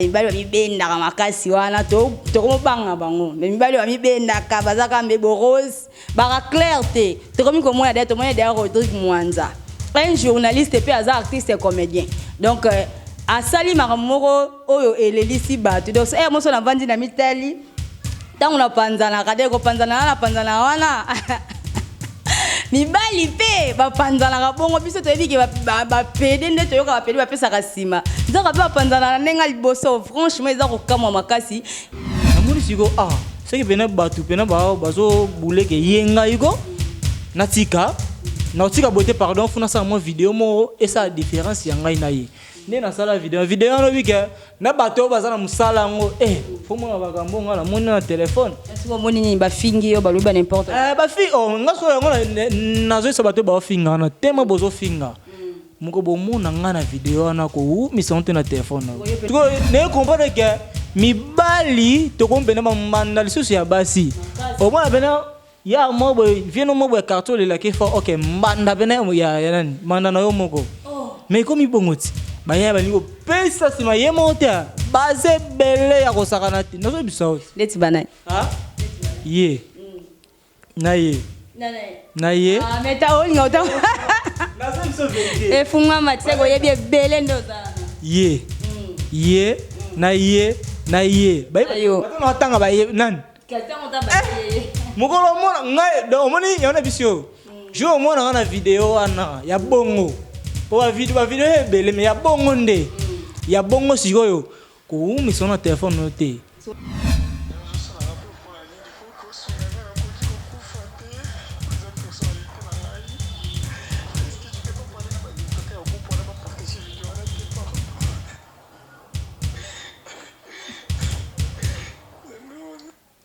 Mibali wa mibenda kama makasi wana tokomobanga bango mais mibali wa mibenda ka bazaka mbebo rose bara clarté tokomi komona date mona derrière Rodrigue Mwanza un journaliste pe aza artiste et comédien donc asali makamoko oyo elelisi bato donc moso na vandi na mitali tango na panzana kade ko panzana wana mibali pe bapanzana bongo biso toyebi ke ba pede nde toyoka ba pede ba pesa kasima nzoka pe bapanzana nenga liboso franchement eza ko kamwa makasi amuri siko c'est que pena batu pena bazo boule ke yenga yuko natika bote pardon funa sa mo vidéo mo et ça différence ya ngai na ye ne na sala vidéo no bike na bato bazana musala ngo faut mo bakambo ngala moni na téléphone est-ce que moni ni ba fingi yo baluba n'importe ba fi ngaso yango na zo sa bato ba finga na tema bozo finga moko bomona nga na vidéo na ko misonte na téléphone tuko ne comprendre que mibali to kombena manda lisusu ya basi au moins bena ya mobo vieno mobo ya carton le la ke fa OK mbanda bena ya nani manda na yo moko mais comme ibongoti baya balingo pesa sima ye monta base belle ya kosakana ti nazo bisawo leti banai ye na ye meta olinga uta nazo bisawo efunga matsego yebi belle ndoza ye na ye bayo batanga baye nani mukolo mona ngai do moni yona bisio jo mona na vidéo ana ya bongo po ba vidéo bele me ya bongo nde ya bongo sikoyo ko umisona téléphone noté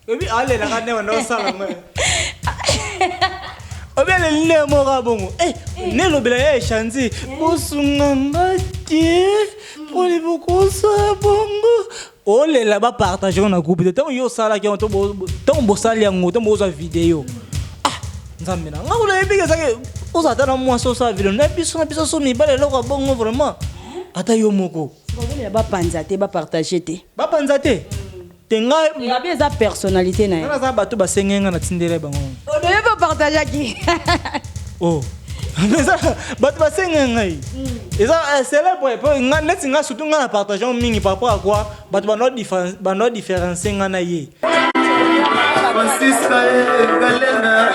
Obi ale la kane wana sala mwe. Obi ale ne mo ga bongo. Ne lo bela chanzi. Bosunga ngati. Poli boko sa bongo. Ole la ba partager na groupe de temps yo sala ki on to bo sala yango to mo za vidéo. Nzambe na nga ula ebike sake ozata na mwa so sa vidéo na biso so mi bale lo bongo vraiment. Ata yo moko. Ole ba panza te ba partager te. Ba panza te. Tenga ya bien sa personnalité na na za bato ba sengenga na tindele bango o doye ba partager ki mais ça bato ba sengenga et ça c'est là pour nga net nga surtout nga na partager mingi par rapport à quoi bato ba no différence nga na ye Francisca Galena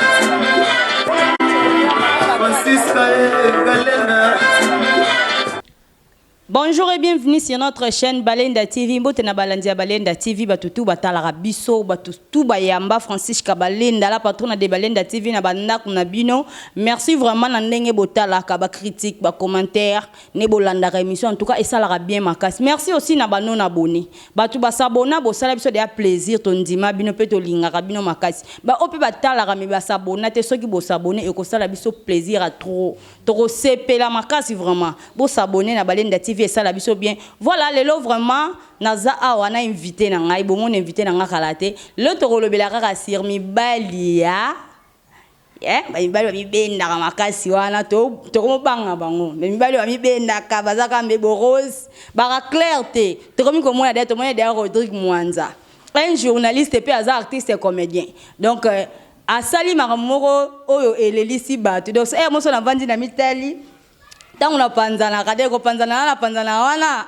Bonjour et bienvenue sur notre chaîne Balenda TV. Mbotena Balandia Balenda TV batutu batala biso batutu bayamba Francisca Balenda la patronne de Balenda TV na banda kuna bino. Merci vraiment na ndenge botala ka ba critique ba commentaire ne bolanda émission en tout cas et ça la bien makas. Merci aussi na banon abonné. Batu ba s'abonner bo sala biso de plaisir ton ndima bino pe to linga bino makas. Ba ope batala me ba s'abonner te soki bo s'abonner et ko sala biso plaisir à trop CP la makas vraiment. Bo s'abonner na Balenda TV et ça la biso bien voilà lelo vraiment naza awana invité na ngai bongo invité na nga kalate le tokolobela kaka sir mibali ya mibali wa mibenda kama makasi wana tokomobanga bango mais mibali wa mibenda ka bazaka mbebo rose bara clarté tokomi komona date mona derrière Rodrigue Mwanza un journaliste pe aza artiste et comédien donc asali makamoko oyo elelisi bato donc moso na vandi na mitali tango na panzana kade ko panzana wana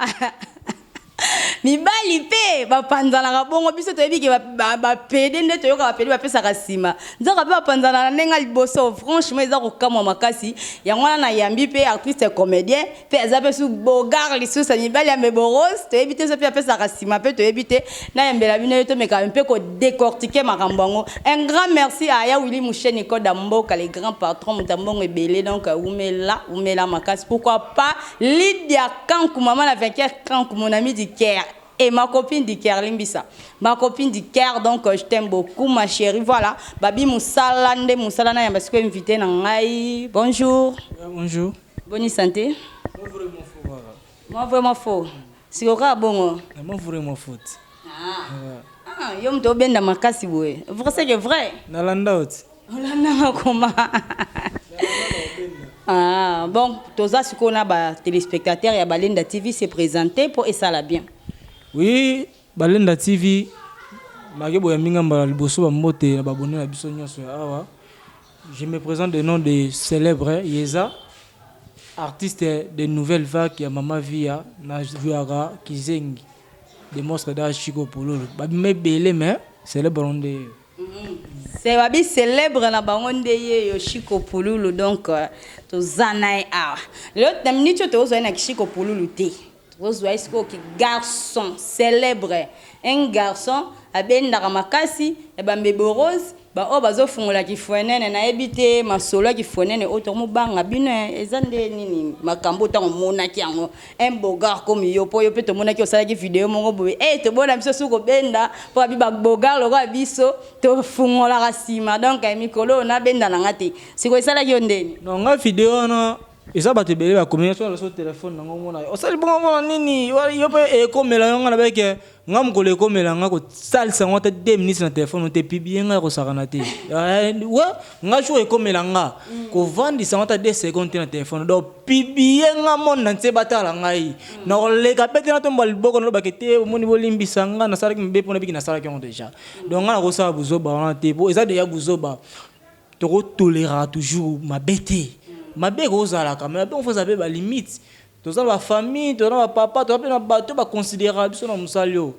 mibali pe bapanzana bongo biso toyebi ke ba pede nde toyoka ba pede ba pesa kasima nzoka pe bapanzana nenga liboso franchement eza ko kamwa makasi yango wana na yambi pe artiste et comédien pe eza pe su bogar lisusa mibali ya meboros toyebi te so pe pesa kasima pe toyebi te na yambela bino yo to meka pe ko décortiquer makambo un grand merci à Aya Willy Moucheni Koda Mboka les grands patrons mutambongo ebele donc umela makasi pourquoi pas Lydia Kankou maman la vainqueur Kankou mon ami du Caire et ma copine du Caire Limbisa ma copine du Caire donc je t'aime beaucoup ma chérie voilà babi musala na yamba siko invité na ngai bonjour bonjour bonne santé moi vraiment faux si ora bongo moi vraiment faute yo mto benda makasi boye vrai c'est vrai nalanda oti olanda comment bon toza siko na ba téléspectateurs ya Balenda TV s'est présenté pour et ça la bien Oui, Balenda TV. Magebo Yaminga Mbaliboso Bamote, Babone na biso nyonso ya awa. Je me présente le nom de célèbre Yeza, artiste de nouvelles vagues ya Mama Via, na Vuara Kizengi, des monstres d'âge Chico Pololo. Babime belé mais célèbre onde. C'est babi célèbre na bangonde ye Chico Pololo donc to zanaï awa. L'autre minute to zo na Chico Pololo te. To zo isko ki garçon célèbre, un garçon abenda makasi e bambebe rose ba o bazo fungola ki fwenene na ebite masolo ki fwenene oto mubanga bino ezande nini makambo ta mona ki yango un bogar comme yo po yo peto mona ki osala ki video mongo bobe to bona biso suko benda po abi ba bogar lo ga biso to fungola rasima donc ay mikolo na benda na ngati siko esala ki ondeni non nga video na eza bato ebele bakomela so alaso telefone nango mona osali bongo mona nini yo mpe ekomela yo nga na beke nga mokolo ekomela nga kosalisa ngo ata 2 minutes na telefone te pibie nga ekosakana te we nga jour ekomela nga kovandisa ngo ata 2 secondes te na telefone donc pibie nga monde ntie batala ngai na koleka pete na tomba liboko nalobake te omoni bolimbisa nga nasalaki mabe mpona biki nasalaki yango déjà donc nga nakosala buzoba wana te po eza deja buzoba tokotolera toujours mabe te mabe kozalaka mais mabe ofoza mpe balimite toza na bafamille toza na bapapa toza mpe na bato baconsidéra biso na mosali oyo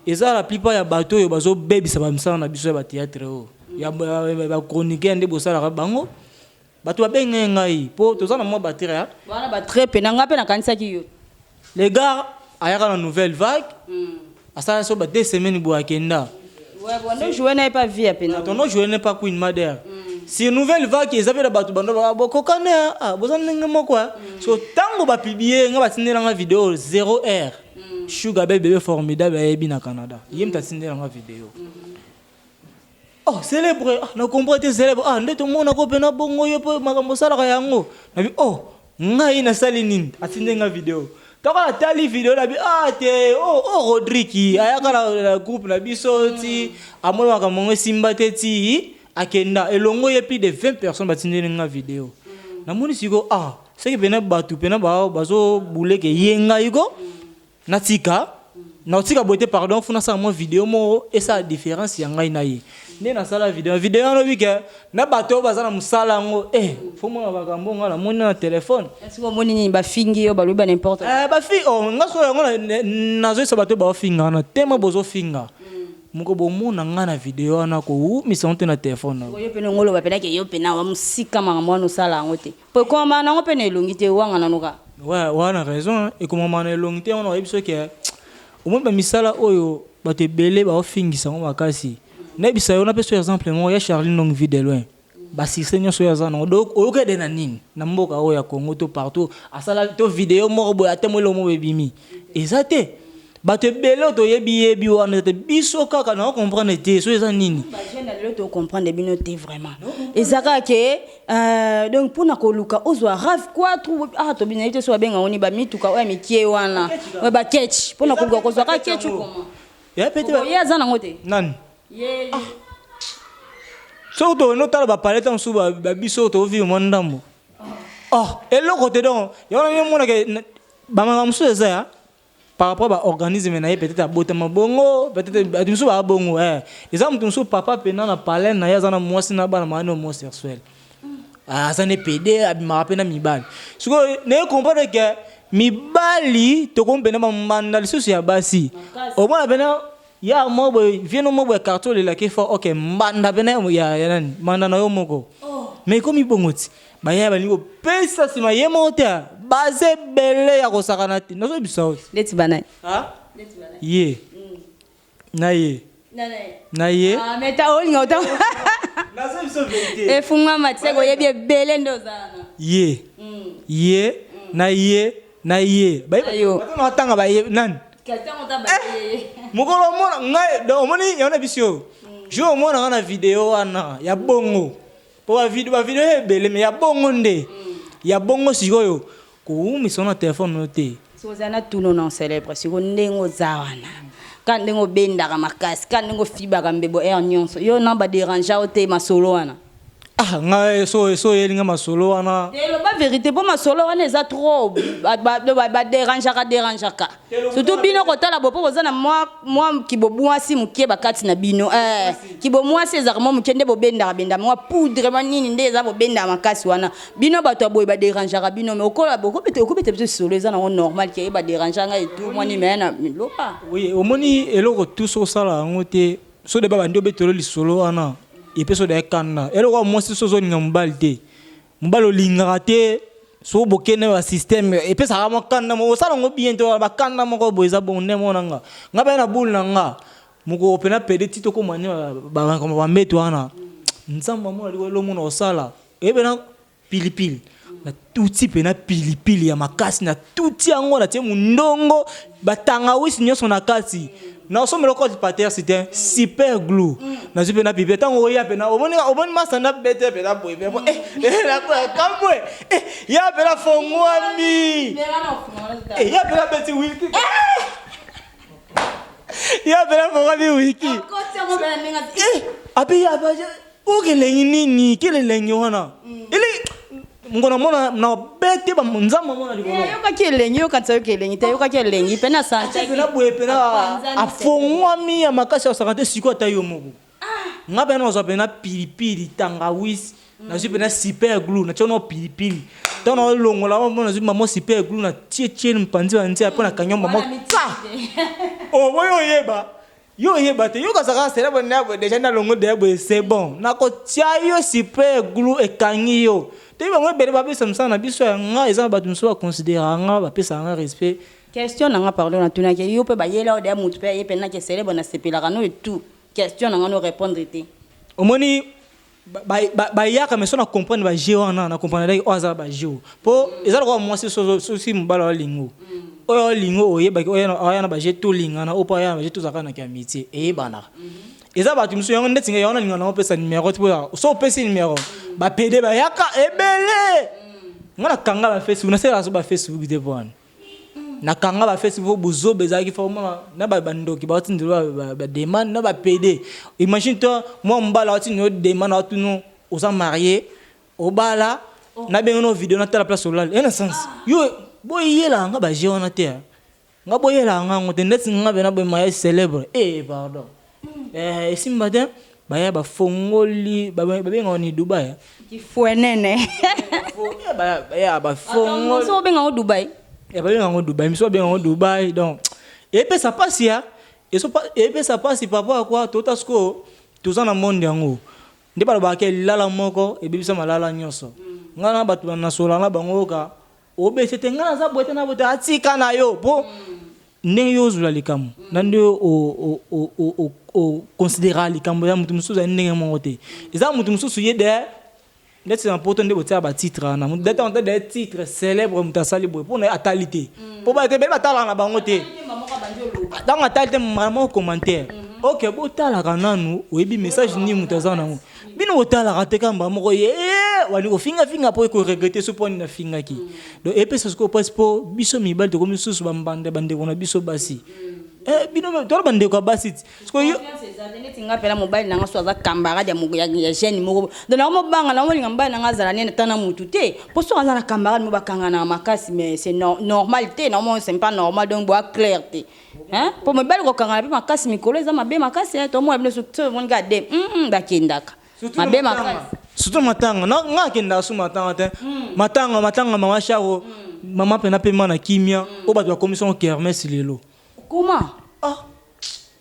eza la plupart ya bato oyo bazobebisa bamisala na biso ya batéâtre oyo ya bachroniqueur nde bosalaka bango bato babenge ngai mpo toza na mwa batere wana batrepe na nga mpe nakanisaki yo le gars ayaka na nouvelle vague asala so ba 2 semaines boye akenda on joué n'est pas vie à peine on joué n'est pas Queen Mother. Si nouvelle vague ils avaient la batu bando bokokane bozan ngemo quoi so tango ba publier nga batindela nga vidéo 0R Sugar bébé formidable ebi na Canada yem tatindela nga vidéo oh célèbre na comprendre célèbre ndeto mona ko pena bongo yo po makambo sala yango na bi oh ngai na sali nini atindenga vidéo toka tali vidéo na bi te Rodrigue ayaka la groupe na biso ti amona makambo simba te ti akenda elongo ye plus de 20 personnes batindeli nga vidéo namoni siko seki pena batu pena bazo boule ke yenga yuko natika boite pardon funa sa mo vidéo mo esa différence ya ngai na ye nde na sala vidéo no bike na bato bazana musala ngo fo mo bakambo nga na moni na téléphone est-ce que moni ni ba fingi yo ba luba n'importe ba fi nga so yango na zo sa bato ba finga na tema bozo finga moko bomona nga na video wana ko misonte na téléphone yo pene ngolo ba pena ke yo pena wa musika mama no sala ngote po ko ma na ngopene elongi te wanga na noka wana raison e ko mama na elongi te wana yebiso ke omo ba misala oyo bato ebele ba ofingisa ngo makasi na bisa yo na peso exemple mo ya Charline Longue Vie de loin ba sisenya so ya zana donc oyoka de na nini na mboka oyo ya Congo to partout asala to video mo bo atemolo mo bebimi ezate bato ebele to yebi wana te biso kaka na comprendre te so eza nini ba jeune le to comprendre bino te vraiment ezaka ke donc pour na koluka ozwa rave 4 to binaite so benga oni ba mituka oya mikie wana we ba ketch pour na koluka kozwa ka ketch comment ya pete ba ya zana ngote nani so to no tala ba paleta nsu ba biso to vi mo ndambo eloko te donc yona mona ke ba mamusu eza ya par rapport à l'organisme, peut-être à Botama Bongo, peut-être à Dimsou à Bongo. Exemple, Dimsou papa pena na palais na ya zana moi sina ba na mano homosexuel. Ça n'est pédé à ma pena mi bal. Ce que ne comprendre que mi bali to kompena ba mandal susu ya basi. Au moins pena ya mo boy viens mo boy carton le la ke fa OK manda pena ya nani manda na yo moko. Mais comme ibongoti ba ya ba lingo pesa sima ye mota base belle ya kosakana ti nazo bisao leti banai leti banai ye na ye mais ta olinga uta nazo biso vérité funga matsego yebi belle ndozana ye na ye ba ba tanga ba ye nan mukolo mona ngai do omoni yona bisio jo mona na video wana ya bongo po ba video ebele mais ya bongo nde ya bongo sikoyo ko mi sona téléphone noté so zana tuno non célèbre siko ndengo zawana kan ndengo benda ka makasi kan ndengo fiba ka mbebo nyonso yo na ba déranger o te masolo wana Ah, nga so yelinga masolo wana. Le ba vérité pour ma solo wana eza trop ba dérangeaka. Surtout bino kotala bopo bozana moi kibobwasi mukie bakati na bino kibomwasi ezarmo mukende bobenda moi poudre manini nde eza bobenda makasi wana bino bato aboy ba dérangeaka bino mais okola boko bete solo eza na normal ki ba déranganga et tout mwani mena lopa. Oui, omoni eloko tout so sala ngote so de baba ndio betolo lisolo wana. Et puis so de kanna eloko mo si so zo ninga mbalde mbalo lingaka te so bokene wa système et puis ça va kanna mo sala ngo bien to ba kanna mo ko boza bon ne mo nanga ngaba na bul nanga moko opena pede tito ko mani ba ko ba meto wana nzamba mo ali lo mo no sala e bena pilipili na tuti pena pilipili ya makasi na tuti yango na tie mundongo batanga wisi nyoso na kasi. Na somelo ko pater c'était super glue. Na zipe na pipe tango ya pena oboni masana bete pena boy be la kambo ya pena fongwami ya pena beti wiki ya pena fongwami wiki abi ya ba o kelengi nini kelengi wana ile ngona mona na bete ba munzama mona libolo yoka kelengi yoka tsayo kelengi te yoka kelengi pena santé pena boye pena afongwami ya makasi ya sakate siko tayo moko ngabe na pena pilipili tangawisi na pena super glue na chono pilipili tono longola mona mama super glue na tie mpanzi wa ntia pona kanyomba mo tsa o boyo yeba te yoka saka sera bona déjà na longo de bo c'est bon na ko tia yo super glue e kangi yo te bango bele ba bisa msana biso nga eza ba tumso considérer nga ba pesa nga respect question nga pardon na tuna ke yo pe ba yela o de mutu pe yepe na ke célèbre na sepela kano et tout question nga no répondre te omoni ba yaka mais so na comprendre ba jeu na comprendre like oza ba jeu po eza ko moi so si mbala lingo oyo lingo oyeba ke oya na ba jeu to lingana opa ya ba jeu to zakana ke amitié e bana eza ba tumso yango ndetinga yona lingana o pesa numéro to so pesa numéro ba pede ba yaka ebele ngana kanga ba Facebook na sera so ba Facebook de bon na kanga ba Facebook buzo bezaki fa mona na ba bandoki ba tindiro ba demande na ba pede imagine toi moi mbala oti no demande oti no oza marié obala na bengo video na tala place solal en sens yo boyela nga ba jeona te nga boyela nga ngote ndetsi nga bena boy maye célèbre pardon simba de baya ba fongoli ba benga ni Dubai ki fuenene baya ba fongoli so benga o Dubai ba benga o Dubai miso benga o Dubai donc et puis ça passe ya et puis ça passe papa quoi tout asko tout ça na monde yango ndi ba ke lala moko e bibisa malala nyoso ngana batu na sola na bango ka obesete ngana za boete na boete atika na yo po ndenge yo zula likamu nande o considérer likambo ya mutu mususu ndenge moko te eza mutu mususu ye de ndetse na poto nde botia ba titre na mutu data on des titres célèbres mutasali boy pour na atalité po ba te be batala na bango te dans atalité maman commentaire OK botala kananu oyebi message ni mutazana ngo bino botala rateka mbamoko ye wali ko finga po ko regretter so poni na finga ki donc epes ce ko passe po biso mibal to komi susu bambande bande kona biso basi bino to bande ko basi ko yo tinga pela mobile nanga so za camarade ya jeune moko donc na mo banga na mo linga mbana nanga zala nene tana mutu te po so za na camarade mo bakanga na makasi mais c'est normalité normalement c'est pas normal donc bois clair te hein po mobile ko kanga pe makasi mikolo za mabe makasi to mo bino so to mo ngade bakendaka mabe makasi surtout matanga nga kenda su matanga te matanga mama sharo mama pena pe mana kimia o ba commission kermesse lelo comment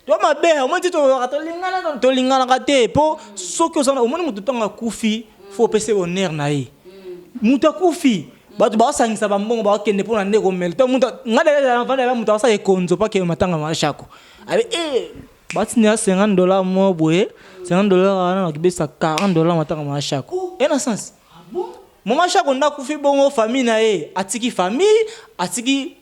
to mabe o mo tito to lingana ka te po soki osana o mo mutu tanga kufi fo pese honneur na ye mutu kufi batu ba sangisa ba mbongo ba kende pona ndeko mel to mutu ngada ya vanda ba mutu asa ekonzo pa ke matanga mama shako abe bati ni $50 mo boye $50 ana kibesa $40 matanga mama shako ena sens mama shako nda kufi bongo famille na ye atiki famille atiki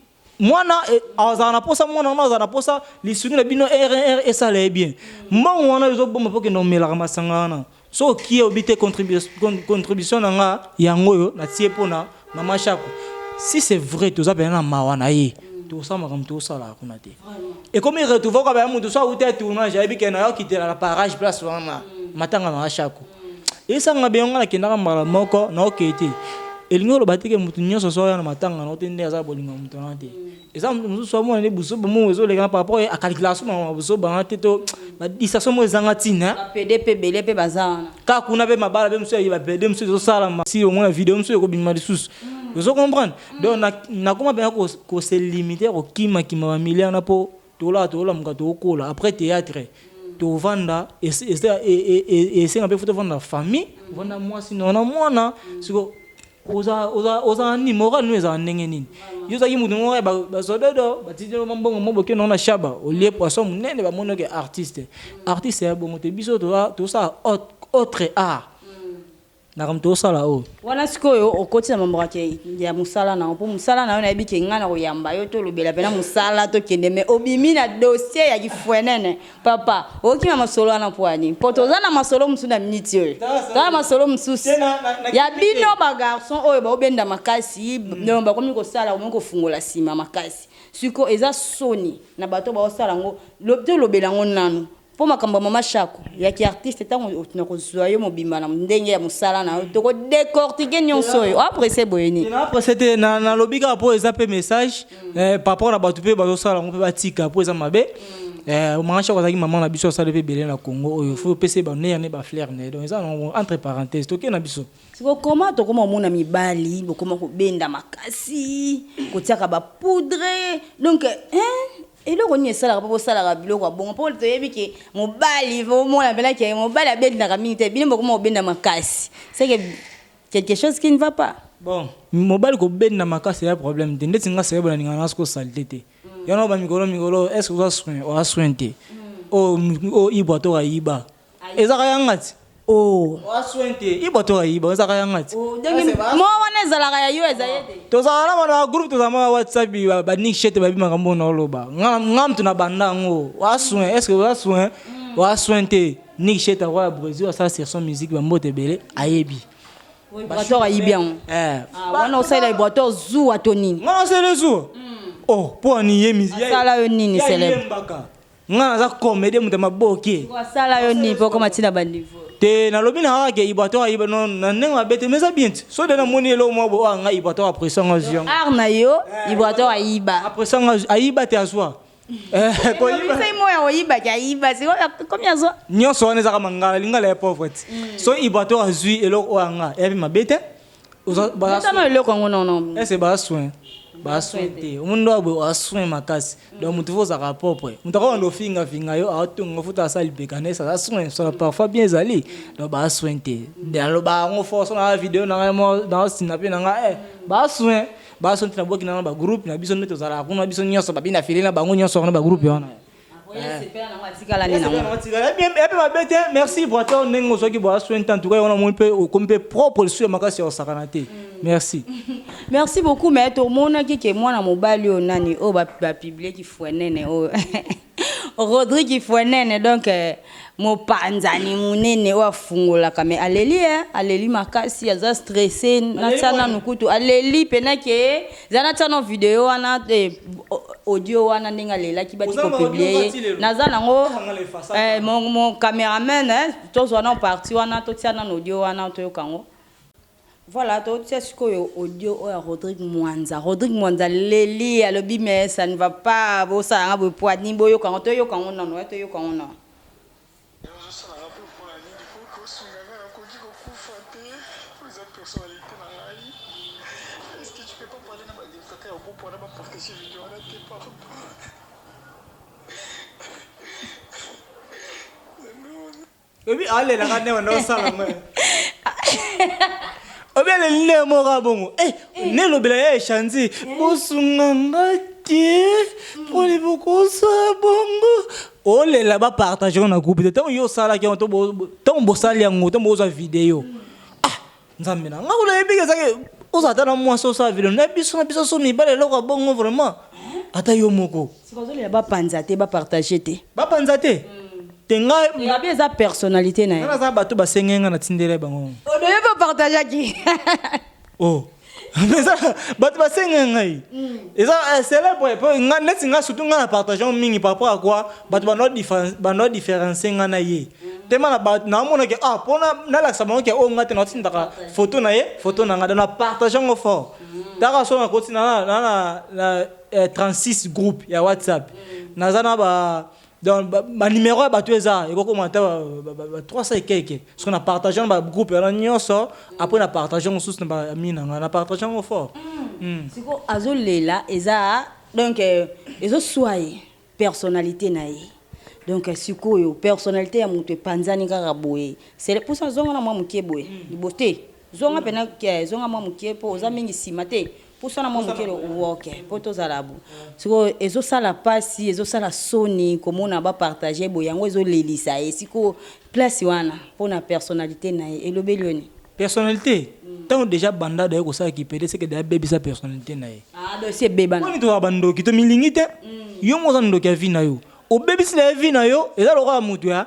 mwana azana posa mwana na azana posa lisuni na bino RR esale bien mbongo wana ezo bomba poke no melaka masanga na so ki obite contribution nga yango yo na tie pona mama shako si c'est vrai tout ça bena mawana ye tout ça makam tout ça la kuna te et comme il retrouve quand même tout ça ou tête tournage et bien na yo quitter la parage place wana matanga mama shako Et ça nga bien nga kinaka mbala moko na okete. Elingo lo batike mutu nyonso so ya na matanga na otende za bolinga mutu na te. Et ça mutu so mo ne buso mo wezo le par rapport à calculation ma buso ba te to ba disation mo zanga tina. Ba PDP belé pe bazana. Ka kuna be mabala be muso ya PD muso so sala si au moins la vidéo muso ko bima lisusu. Vous comprendre? Donc na comment bien ko se limiter au kima ba milliard na po tola muka to kola après théâtre. To vanda et c'est un peu faut vendre la famille, vendre moi sinon na mwana siko oza ni mora nous za ndenge nini yoza ki mutu mo ba sododo ba tidelo mambongo mo boke na shaba au lieu poisson munene ba mono ke artiste ya bongo te biso to ça autre art na comme to ça là oh wana sikoyo okoti na mambo ke ya musala na po musala na yo na ebike ngana ko yamba yo to lobela pena musala to kende me obimi na dossier ya kifwenene papa okima masolo na poani poto za na masolo musuna minute yo za masolo mususi ya bino ba garçon oyo ba obenda makasi nomba komi ko sala ko fungola sima makasi siko eza soni na bato ba osala ngo lobela ngo nanu po makambo mama shako ya ki artiste tango tunakozwa yo mobimba na ndenge ya musala na to ko décortiquer nyonso yo après c'est boyeni après c'était na lobika po eza pe message par rapport na bato pe ba osala ngo pe batika po eza mabe mama shako zaki maman na biso sala pe belé na Congo oyo faut pese ba ne ba flair ne donc eza entre parenthèses to ke na biso siko comment to koma mona mibali bokoma ko benda makasi ko tiaka ba poudre donc et le roni sala pas sala biloko bon pour te yebi ke mobali vo mona bela ke mobali abenda ka minute bino bokoma obenda makasi c'est que quelque chose qui ne va pas bon mobali ko benda makasi ya problème te ndeti nga sebe na ngana sko salité yana ba mikolo est-ce que vous avez soin te o ibo to iba ezaka yangati oh waswente iboto iba ezaka yangati mo wana ezalaka ya yo ezayede tozala na groupe tozama WhatsApp ba nick shete ba bima kambo na loba ngam tuna bandango waswen est-ce que waswente nick shete wa Brésil ça c'est son musique ba mbote belé ayebi bato ayibian wana osala iboto zu atoni ngana sele zu oh po ni yemi sala yo nini célèbre ngana za comédie mutama boke sala yo nini poko matina ba niveau te na lobi na ke ibato iba non na nenga bete meza bien so de na moni elo mo bo nga ibato après ça ngazion arna yo ibato aiba après ça aiba te aswa ko iba sai mo ya iba ya iba c'est combien ça nyonso wana zaka mangala lingala ya pauvre so ibato azui elo o nga e bi mabete ba ça elo ko non c'est ba soin ba sointe umuntu abo aswe makasi donc mutu voza ka propre mutu ko ndo finga yo atonga futa sali bekanesa ça soin ça parfois bien zali donc ba sointe dans ba ngo force na vidéo na mo dans sinape na nga ba soin na boki na ba groupe na biso neto zala kuna biso nyonso ba bina filina bango nyonso na ba groupe wana merci pour ton nengo soki bo sointe en tout cas on a mon peu comme peu propre sur makasi au sakanate merci merci beaucoup mais to mona ki mwana mobali o nani o ba publier ki fwenene o Rodrigue fwenene donc mopanzani munene wa fungola kame aleli makasi aza stressé na tsana nukutu aleli pena ke zana tsana video wana audio wana ndinga lela ki bati ko publier naza nango mon cameraman to zo na parti wana to tsana audio wana to yokango. Voilà, donc c'est ce que audio o Rodrigue Mwanza leli alobi mais ça ne va pas bo ça nga bo poani bo yo kango to yo kango non to yo kango non. Obi ale la kana wana sala mwe. Obi ale le mo ga bongo. Ne lo bela chanzi. Bosunga ngati. Poli boko sa bongo. Ole la ba partager na groupe. Tant yo sala ki on to bo sala yango to bo za vidéo. Nzambe na ngakula ebike zake. Ozata na mwa so sa vidéo. Na biso so mi bale lo ga bongo vraiment. Ata yo moko. Sikozole ba panza te ba partager te. Ba panza te. Tenga ya bien za personnalité na na za bato ba sengenga na tindele bango o doye ba partager ki oh mais ça bato ba sengenga eza célèbre po nga neti nga surtout nga na partager mingi par rapport à quoi bato ba no différencier nga na ye Tellement na mona que pona na la sabon que o ngate na tinda photo na ngada na partager ngo fort. Daka so na koti na 36 groupe ya WhatsApp. Na zana ba dans ma numéro ba tueza et ko commenter 300 et quelques. Ce qu'on a partagé dans groupe na nyonso après na partager ngo sous na mina na partager ngo fort. Siko azolela eza donc ezo soye personnalité na ye. Donc sikoyo personnalité ya mutu panzani kaka boye. C'est pour ça zonga na mwa mukie boye. Libote. Zonga pena ke zonga mwa mukie po oza mingi simate. Pour ça na mwa mukie le woke. Po to zalabu. Siko ezo sala pasi, ezo sala soni komona ba partager boye yango ezo lelisa e siko place wana pona personnalité na ye elobelioni. Personnalité. Tant déjà banda de ko ça qui peut c'est que déjà baby sa personnalité na ye. Ah do c'est bébana. Oni to bando ki to milingite. Yo mo zando ka vi na yo. O baby si la vie na yo eza loka mutu ya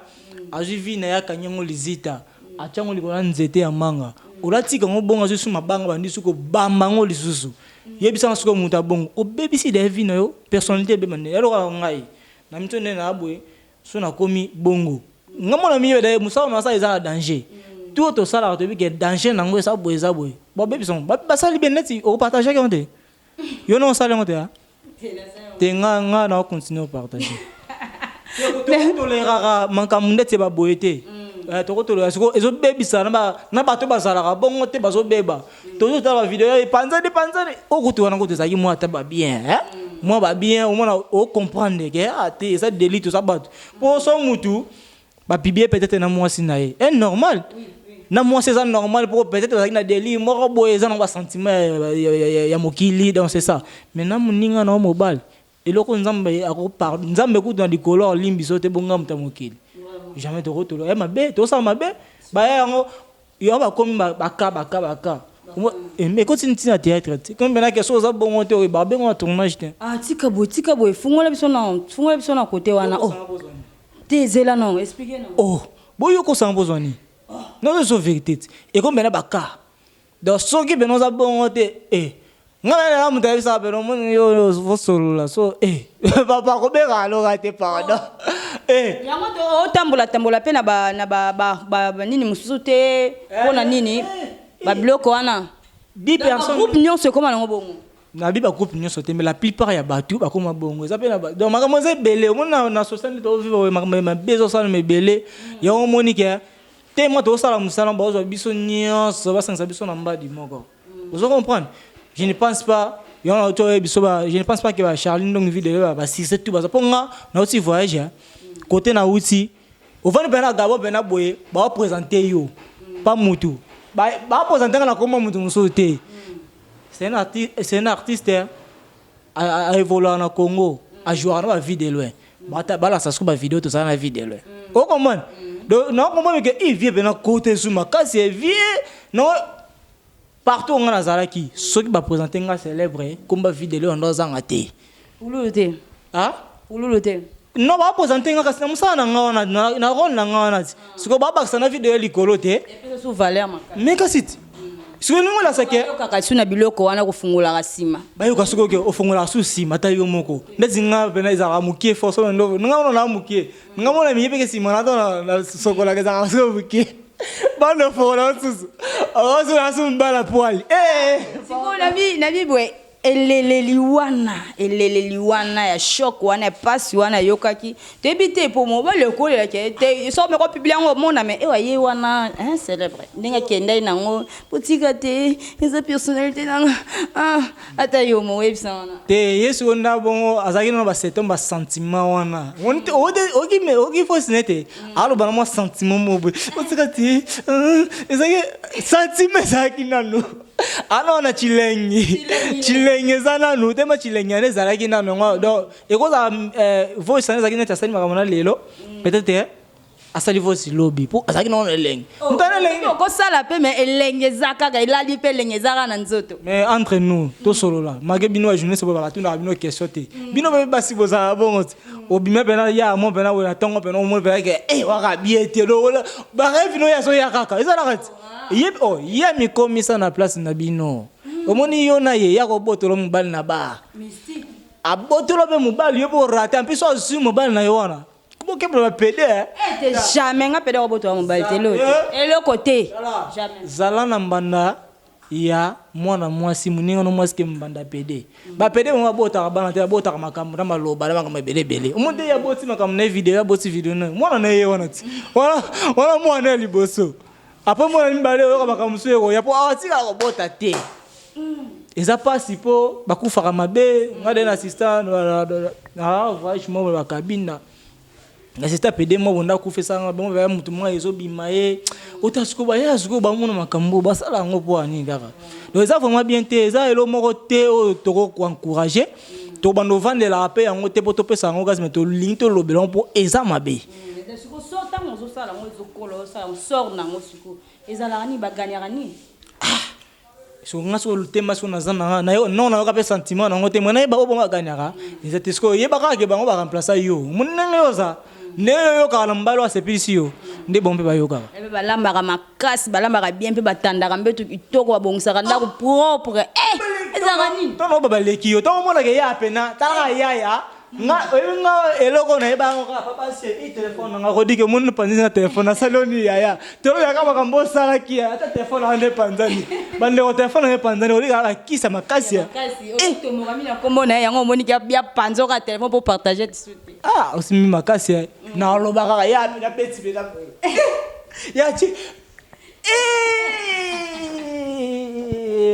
azu vi na ya kanyango lizita achango likona nzete ya manga olatika ngo bonga zo suma banga bandi suko bamba ngo lisusu yebisa suko mutu abongo o baby si la vie na yo personnalité be mane ya loka ngai na mito ne na abwe so na komi bongo ngamona miyo da musa na sa eza danger tout to sala to bi ke danger nango esa boy bo baby son ba sali beneti o partager ke onte yo non sala ngote ya te nga na continuer partager. Tolera mankamunde te ba boyete tolera siko ezo bebisa na bato bazalaka bongo te bazo beba tozo ta ba vidéo panzani okutu wana ko tezaki moi ta ba bien moi ba bien au moins o comprendre que te ça délit tout ça bato pour son mutu ba pibie peut-être na moi sinaye est normal na moi c'est ça normal pour peut-être na délit moi boye za na ba sentiment ya mokili donc c'est ça mais na muninga na mobile et loko nzambe akopar nzambe ku dans likolo limbiso te bonga mutamokili jamais to rotolo mabe to sa mabe ba yango yo ba komi baka mais quand tu na théâtre comme bena que so za bongo te ba bengo tournage te tika boy fungola biso na côté wana te zela non expliquer non boyo ko sa mbozoni non so vérité et comme bena baka donc so ki beno za bongo te ngana na muta bisa pero mon yo solo la so papa ko be ga lo ga te pardon yango to tambola pe na ba nini mususu te pona nini ba bloko wana 10 personnes groupe nyonso koma nango bongo na bi ba groupe nyonso te mais la plupart ya batu ba koma bongo ça pe na donc makamo ze belé mon na société to vivre ma bezo ça me belé yo monique te mo to sala musala ba zo biso nyonso ba sansa biso na mbadi moko vous comprenez. Je ne pense pas que Charline donc vidéo va si c'est tout parce que na aussi voyage côté na outi au vent bena gabo bena boye ba présenter yo pas mutu ba présenter na comment mutu musote c'est un artiste à évoluer en Congo à jouer na vidéo loin ba la ça sur ba vidéo tout ça na vidéo loin o comment donc non comment que il vient bena côté sous ma case c'est vieux non partout on a Zaraki, ceux qui va présenter un célèbre, comme va vidéo on doit en acheter. Oulouloté. Ah? Oulouloté. Non, va présenter un casino, ça na ron na ce que baba ça na vidéo likoloté. Et puis sous valeur mais qu'est-ce ce que nous la sake. Kaka suna biloko wana ko fungola kasima. Ba yo kasuko ke o fungola susi mata yo moko. Ndezinga bena izara mukie force ndo nga na mukie. Nga mona mi yepeke sima na sokola ke za mukie. Bando fora susu. Awazo nasumba la poil. Siko nabi bwe eleleliwana ya shock wana passe wana yokaki débité pour mo ba le ko le ke so me ko publier ngo mona me ye wana célèbre ndinga kenda nango putika te eza personnalité nanga ata yo mo websana te yesu onda bongo azaki no ba setom ba sentiment wana onte ogi fo sinete alo ba mo sentiment mo putika te ezaki sentiment zaki nanu ano na chilenge sana no tema chilenge ne zalaki na ngo donc ekoza voice sana zaki na tasani makamona lelo peut-être asali voice lobby pour azaki na lenge ntana lenge ko sala pe mais elenge zaka ga ilali pe lenge zaka na nzoto mais entre nous to solo là mage bino jeunesse bo ba tuna bino question te bino be basi boza bongo obime bena ya mo bena we atongo bena mo bena ke waka biete lo ba rêve no ya so ya kaka ezala kati mi komi ça na place na bino omoni yo na ye ya ko botolo mobali na ba mystique a botolo be mobali yo bo rater en plus so sur mobali na yo wana ko que pour pédé jamais nga pédé roboto mobile telo et le côté jamais zala na mbanda ya mwana mwasi muninga no mwasi ke mbanda pédé ba pédé mo bota bana te bota makambo na maloba na makambo belebele umuntu ya boti makambo na video ya boti video na mwana na ye wana ti wala mwana liboso apa mwana mbale yo makambo seko ya po atika ko bota te eza pasi po bakufaka mabe ngade na assistant na voyage mo ba kabina assistant PD mo bonda kufesa bon ba mutu mo ezo bimaye utasuko ba ya suko ba mona makambo basala ngo po ani kaka donc eza vraiment bien te eza elo moko te o toko ko encourager to bando vendre la paix yango te poto pesa ngo gas meto linto lobelon po eza mabe suko sorta ngo zo sala ngo zo kolo sala sort na ngo suko ezala ni baganyaka ni so ngaso le tema so na zana na yo non na ka pe sentiment na ngo te mona ba obonga ganyaka eza tesko yeba ka ke bango ba remplacer yo munenge yo za ne yo ka lambalo a sepisi yo nde bombe ba yo ka ebe balambaka makasi balambaka bien pe batandaka mbeto kitoko babongisaka ndako propre ezaka nini to no ba leki yo to mona ke ya pena tala ya nga eloko na eba ngo ka papa se i telephone nga godike mun panzi na telephone saloni ya to ya ka makambo sala kia ata telephone ande panzani bande ko telephone ne panzani ori ka kisa makasi ya to mo kamina kombo na yango moni ki ya panzo ka telephone pour partager tout osimi makasi ya na loba ka ya na peti be ka ya chi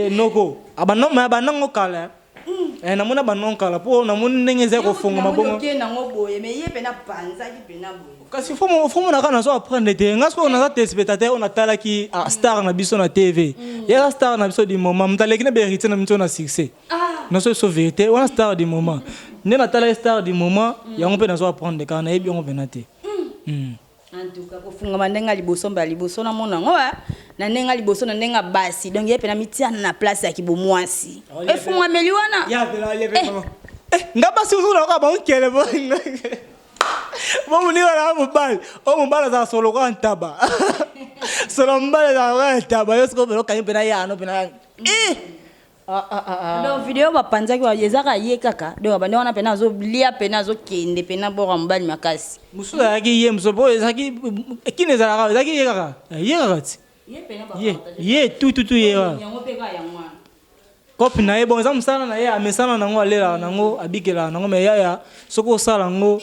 noko abanongo kala na mona banon kala po na mona ndenge ko fonga mabongo ke na ngoboye me ye pena panza ki pena boye kasi fomo na kana so apprendre te ngasko na za spectateur on atala ki star na biso na TV ya star na biso di moment mtaleki na berité na mito na succès na so vérité on star di moment ne na tala star di moment ya on peut na so apprendre kana ebi on venate en tout cas ko funga mandenga liboso mba liboso na mona ngo na nenga liboso na nenga basi donc ye pena mitia na place ya kibomwasi e funga meliwana ya pena ye pena ngaba si uzuna ka ba unkele bo muni wala mobile za solo ka ntaba solo mbale za ntaba yo siko velo kanyi pena ya no pena donc video bapanzaki wa yezaka ye kaka donc bande wana pena zo lia pena zo kende pena bora mbali makasi musuda yaki ye msobo ezaki kineza la ezaki ye kaka ye kaka ti ye tu ye wa yango peka yango kopi na ye bon za musala na ye amesana nango alela nango abikela nango me ya soko sala ngo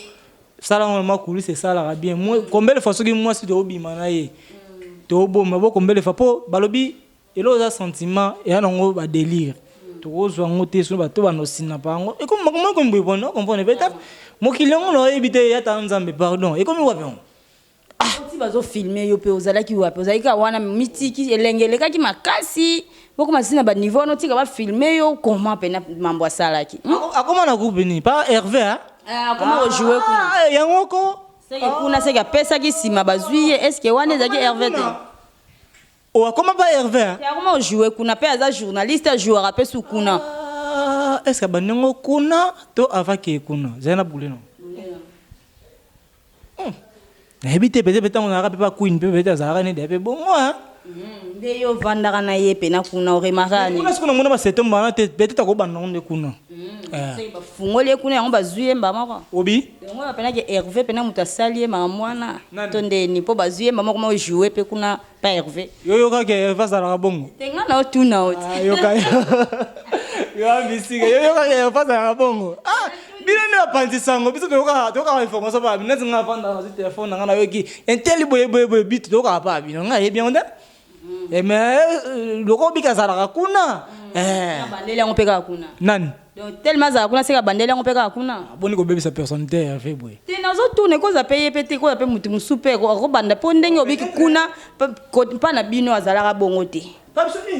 sala ngo makulu c'est ça la bien moi combien de fois soki moi si to bima na ye to bomba bo combien de fois po balobi elo za sentiment ya nango ba délire to zo ngo te so ba to ba no sina pango e comme comment comme bon non comprendre peut-être mo kilongo no ebite ya ta nzambe pardon e comme wapi on ti bazo filmer yo pe ozala ki wapi ozali ka wana mitiki elengele ka ki makasi boko masina ba niveau no tika ba filmer yo comment pena mambo sala ki akoma na groupe ni pas Hervé hein comment jouer kuna yango ko c'est que kuna c'est que pesa ki sima bazui est-ce que wana ezaki Hervé te oh comment pas Hervé hein comment jouer kuna pe aza journaliste joueur apé sous kuna est-ce que banengo kuna to avaki kuna zena buleno na ebite peut-être on a pas queen peut-être ça rien de bon moi nde yo vandaka na ye pena kuna oremarani kuna sikuna mona ba setomba na peut-être ko banonde kuna c'est ba fungole kuna yango bazuye mbama kwa obi yango apena ke Hervé pena mutasalie mama mwana tonde ni po bazuye mbama kuma jouer pe kuna pa Hervé yo ka ke face à la bongo tenga na otuna oti yo ka yo ambisiga yo ka ke face à la bongo bino ne panzi sango biso to ka information ba bino nga vanda na téléphone nga na yoki intel boye bit to ka pa bino nga ye bien onda mais loko bika sala kuna bandele ngo peka kuna nani donc tellement za kuna seka bandele ngo peka kuna boni ko bebisa personnalité Hervé boye te nazo tourner ko za payer pete ko za pe mutu musupe ko banda po ndenge obiki kuna pa na bino azalaka bongo te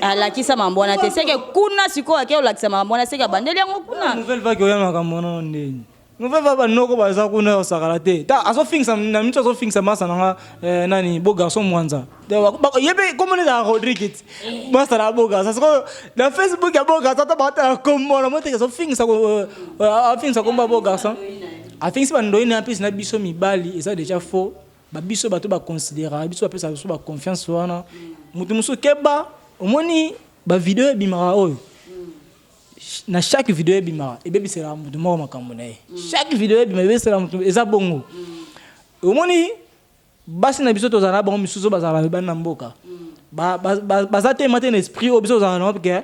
alakisa mambo na te seke kuna siko ake olakisa mambo na seka bandele ngo kuna nouvelle vague ya makambo na ndeni nouvelle vague banoko baza kuna osakala te ta aso fixa na mito aso fixa masa nanga nani bo garçon mwanza yebe comment na Rodriguez masa na bo garçon parce que na Facebook ya bo garçon ta bata kombo na mote aso fixa ko fixa komba bo garçon a fixa bando ina pisi na biso mibali eza déjà faux ba biso bato ba considérer biso ba pesa biso ba confiance wana mutu muso keba omoni ba vidéo bimara oyo na chaque vidéo bimara et bébé c'est la mutu mo makambo na chaque vidéo bimara bébé c'est la mutu eza bongo omoni basi na biso tozala bango misusu bazala bana mboka baza te matin esprit obiso za na parce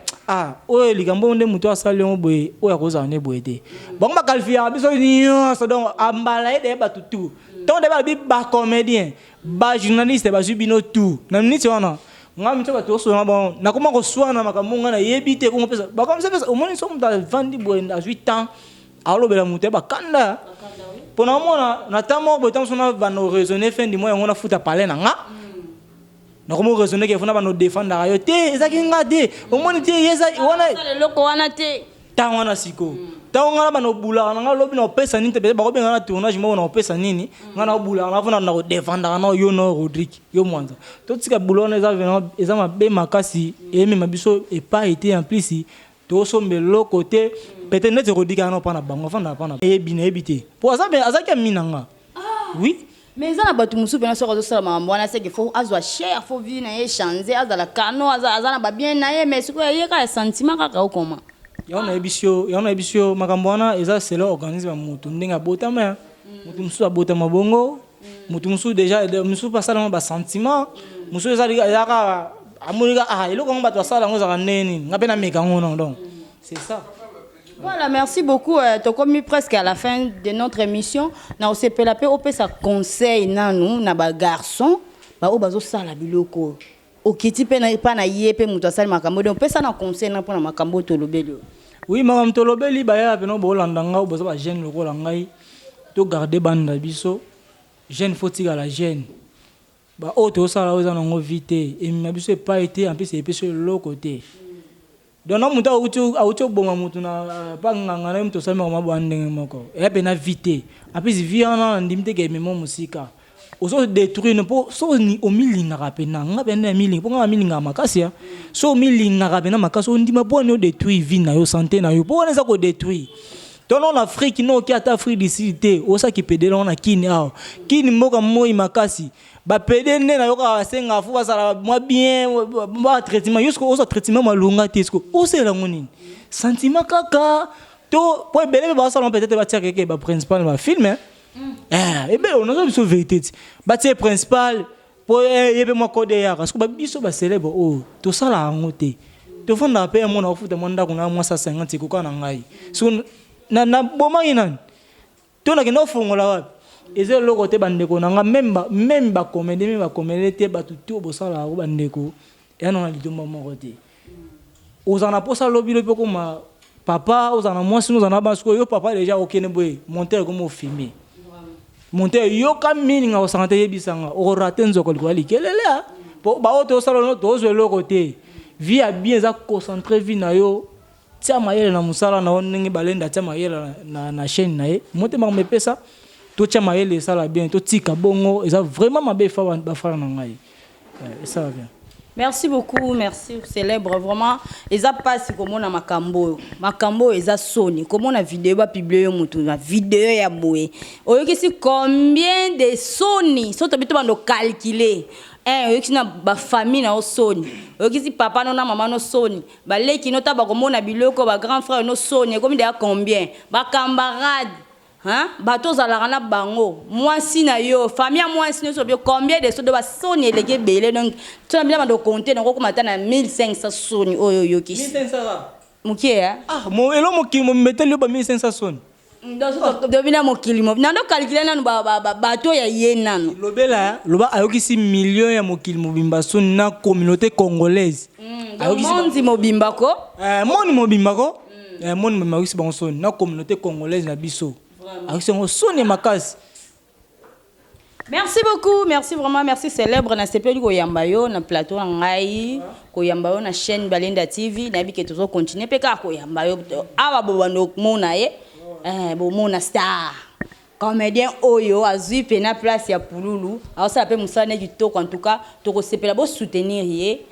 oyo likambo nde muto asali ngo boye oyo akozala ne boye te bango ba qualifier biso nyonso donc ambala ede ba tutu donc de ba comédien ba journaliste ba jubino tout na minute wana ngami to ba to so na bon na koma ko swana makambo ngana yebite ko pesa ba comme ça omoni so muta vandi boye à 8 ans alobela muto ba kanda pona mona na tamo boye tam so na ba no raisonner fin du mois ngona futa parler na nga na comment raisonner que fona ba no défendre ayo te ezaki ngade omoni te yeza wana le loko wana te ta wana siko ta ngana ba no bula nga lobi no pesa nini te ba ko benga na tournage mo na pesa nini ngana bula na fona na ko défendre na yo no Rodrigue yo mwanza to tika bulona eza mabe makasi et même biso et pas été en plus to sombe lo côté peut-être net Rodrigue na pa na bango fona pa na e bina ebité pour ça ben azaki minanga oui. Mais ça n'a pas tout musu pena soko ça mambo wana c'est qu'il faut azwa cher faut vivre na échanger azala kano azana ba bien na mais siko ye ka sentiment kaka o comment yana ebisio makambo wana eza c'est là organisme mutu ndinga botama mutu musu abotama bongo mutu musu déjà musu pasala ba sentiment musu eza ka amunika eloko ngo bato sala ngo za neni ngape na meka ngo non donc c'est ça. Voilà, merci beaucoup. Tu as commis presque à la fin de notre émission. Na osepela pe opé sa conseil nanu na ba garçon ba o bazo sala biloko. Okiti pe na pa na yepe muto sala makambo donc pe ça na conseil na pona makambo to lobeli. Oui, makambo to lobeli ba ya pe no bo landanga o bazo ba jeune loko langai to garder banda biso. Jeune faut-il à la jeune. Ba o to sala o za ngo vite et mabiso pas été en plus c'est sur l'autre côté. Donc non muta auto boma mutu na pa nganga na mto sema ma bandenge moko e pe na vite apesi viana ndimte ke memo musika oso détruire po so ni o milinga rapena ngabe na milinga po ngama milinga makasi ya so milinga rapena makasi o ndima po no détruire vie na yo santé na yo po na za ko détruire donc en Afrique no ki ata Afrique d'ici te o sa ki pedela on a kini mboka moi makasi ba pede ne na yoka senga fu basala moi bien ba traitement jusqu'au au traitement malunga tesko o c'est la monine sentiment kaka to po belé ba sala peut-être ba tia que ba principal ba film et ben on a besoin de vérité ba tia principal po yebe mo code ya parce que ba biso ba célèbre o to sala ngote to fonda pe mo na futa mo ndako na mo sa 50 ko kana ngai so na boma inan to na kino fungola wapi ezelo loko te bandeko nanga même ba comédie te ba tutu bosala ko bandeko ya na litomba moko te ozana posa lobi pe koma papa ozana mwasi ozana basko yo papa déjà okene boye monter comme au filmer monter yo kam mininga osanga te yebisanga o rater nzoko ko likelele po ba oto osala no to zo loko te vie a bien za concentrer vie na yo tia mayele na musala na onenge balenda tia mayele na chaîne na ye monter ma mepesa to tia mayele sala bien to tika bongo eza vraiment mabe fa ba fala na ngai ça va bien. Merci beaucoup, merci célèbre vraiment. Eza passe comme na makambo eza soni comme na vidéo ba publier mutu na vidéo ya boye oyoki si combien de soni so to bito bando calculer oyoki na ba famille na soni oyoki si papa no na maman no soni ba leki no ta ba komona biloko ba grand frère no soni comme de combien ba camarade bato zalaka na bango mwasi na yo famille mwasi no so bien combien de sodo ba soni eleke belé donc tu na bien de compter donc ko mata na 1500 soni oyo yoki 1500 mukie mo elo moki mo meteli ba 1500 soni donc do bina mokili mo nando calculer nanu bato ya ye nanu lobela loba ayoki si million ya mokili mobimba soni na communauté congolaise ayoki si mobimba ko moni mobimba ko moni mobimba si ba soni na communauté congolaise na biso. Merci beaucoup, merci vraiment, merci célèbre na CPL Koyambayo na plateau ngai Koyambayo na chaîne Balenda TV na bi ke toujours continuer pe ka Koyambayo aba bobando mona ye bo mona star comédien oyo azui pe na place ya Pululu alors ça peut musala ne kitoko en tout cas to ko sepela bo soutenir ye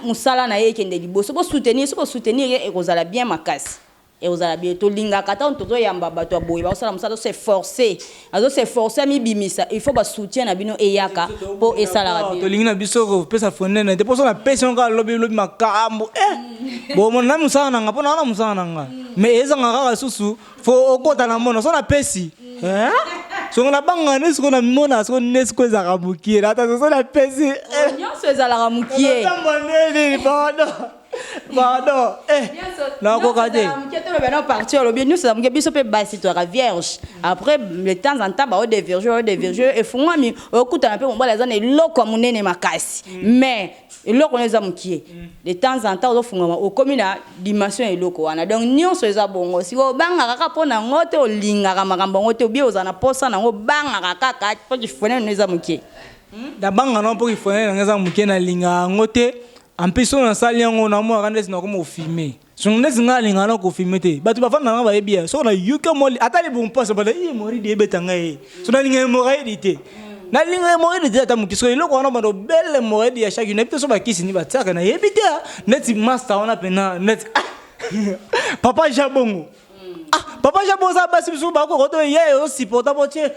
musala na ye kende liboso bo soutenir ye e kozala bien makasi. Et aux Arabiens, tout linga kata on toto yamba bato boy ba osala musala se forcer mi bimisa il faut ba soutien na bino eyaka po esala rabia to linga biso ko pesa fonne na te poso na passion ka lobi makambo bo mon na musala nanga po na musala nanga mais ezanga ka susu fo okota na mono so na pesi so na banga ne so na mona so ne so za ramukie ata so na pesi nyonso ezala ramukie pardon na ko kade maintenant partir le bien nous ça me biso pe basi toi vierge après de temps en temps ba des vierges et fungami okuta na pe mo bala zana eloko munene makasi mais eloko neza mukie de temps en temps ofungama okomi na dimension eloko wana donc nyonso eza bongo si o banga kaka pona ngote olinga makambo ngote obi ozana posa na ngo banga kaka po kifone neza mukie da banga na po kifone neza mukie na linga ngote en plus on a sali yango na mo akande sina comme filmer so ndesi ngali ngana ko filmer te batu bafana na ba bien so na yuka mo atali bon passe ba e mori de betanga e so na linga mo edité na linga mo edité ata mukiso iloko wana bando belle mo edité ya chaque une so ba kisi ni ba tsaka na ebité net master wana pena net papa jabongo papa jabongo za basi biso ba ko to ye o supporta poche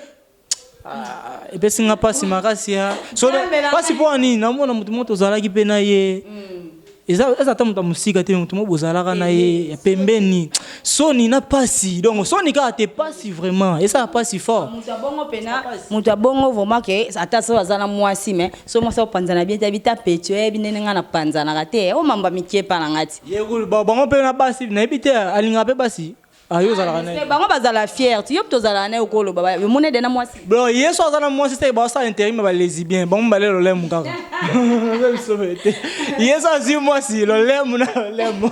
et puis singa pasi makasi ya so pasi poni na mona mutu moto zalaki pe na ye eza tamuta musika te mutu mo bozalaka na ye ya pembeni so ni na pasi donc so ni ka te pasi vraiment et ça pasi fort mutu abongo vraiment que ata so azana mwasi mais so mo so panzana bien tabita petue binene ngana panzana kate o mamba mikie pa na ngati ye ko bango pe na basi na ebite alinga pe basi ayo zala na bango bazala fier tu yop to zala na okolo baba mone de na mwasi bro yeso azana mwasi te ba sa intérim ba lesbien bango balé lo lemu kaka yeso azi mwasi lo lemu na lemu.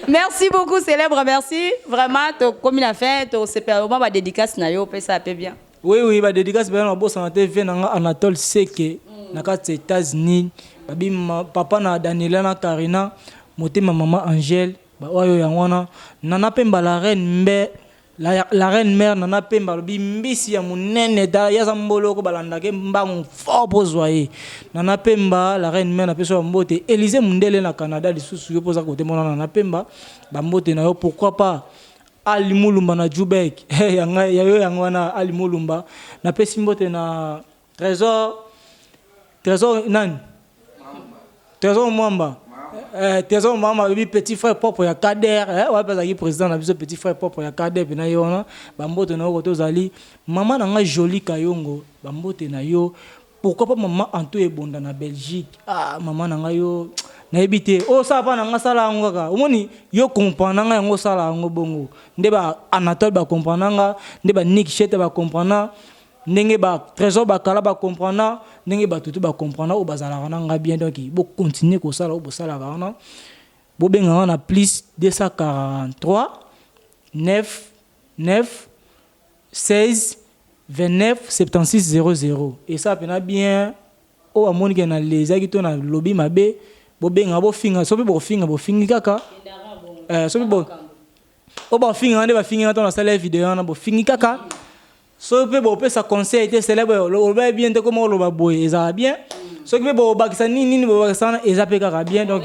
Merci beaucoup célèbre, merci vraiment to comme il a fait to super ba dédicace na yo pe ça peut bien. Oui ba dédicace ba na boss na TV na Anatole Seke na ka États-Unis babi papa na Daniela na Karina motema maman Angèle ba oyo yangwana nana pemba la reine mbe la reine mère nana pemba lobi mbisi ya munene da ya zambolo ko balanda ke mbangu fort bozoyer nana pemba la reine mère na peso mbote Élysée Mundele na Canada lisusu yo poza côté mona nana pemba ba mbote na yo pourquoi pas Ali Mulumba na Jubek yanga yo yangwana Ali Mulumba na pesi mbote na trésor nan trésor Mwamba Trésor maman bi petit frère propre ya Kader ouais parce que président na biso petit frère propre ya Kader pe na yo na bambote na ko zali maman na nga joli kayongo bambote na yo pourquoi pas maman Anto ebonda na Belgique maman na nga yo na ebité ça pa na nga sala ngo kaka omoni yo comprendre nga ngo sala ngo bongo ndeba Anatole ba comprendre nga ndeba Nick Chete ba comprendre ndenge ba trésor ba kala ba comprendre ndenge ba tutu ba comprendre o bazala nga bien donc bo continuer ko sala o bo sala kana bo benga na plus 243 9 16 29 76 00 et ça pena bien o amoni ke na leza ki to na lobby mabe bo benga bo finga so bo fingi kaka so bo o ba finga ndeba finga to na sala vidéo na bo fingi kaka so pe bo pe sa conseil était célèbre le ba bien de comme le ba boy ça bien so que bo ba kisa nini bo ba sana eza pe kaka bien donc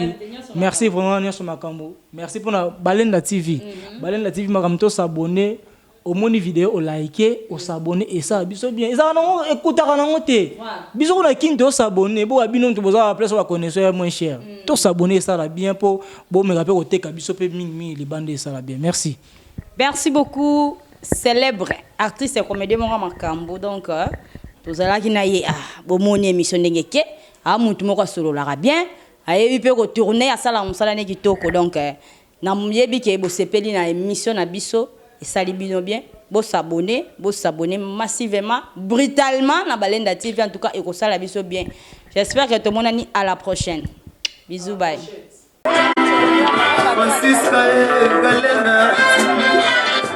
merci vraiment Nyonso Makambo merci pour la Balenda TV Balenda TV makamto s'abonner au moni vidéo au liker au s'abonner et ça biso bien ça non écouter kana ngote biso na kinto s'abonner bo abino to boza place wa connaisseur moins cher to s'abonner ça la bien pour bo me rappeler côté ka biso pe mingi les bandes ça la bien merci beaucoup célèbre actrice et comédien Makambo donc tous ala ki na ye bomoni émission ndengeke mutu moko solo la bien ayebi pe ko tourner asala musala ne kitoko donc na muyebi ke bo sepeli na émission na biso et sali bino bien bo s'abonner massivement brutalement na Balenda TV en tout cas et ko sala biso bien j'espère que tout le monde ani à la prochaine bisous bye.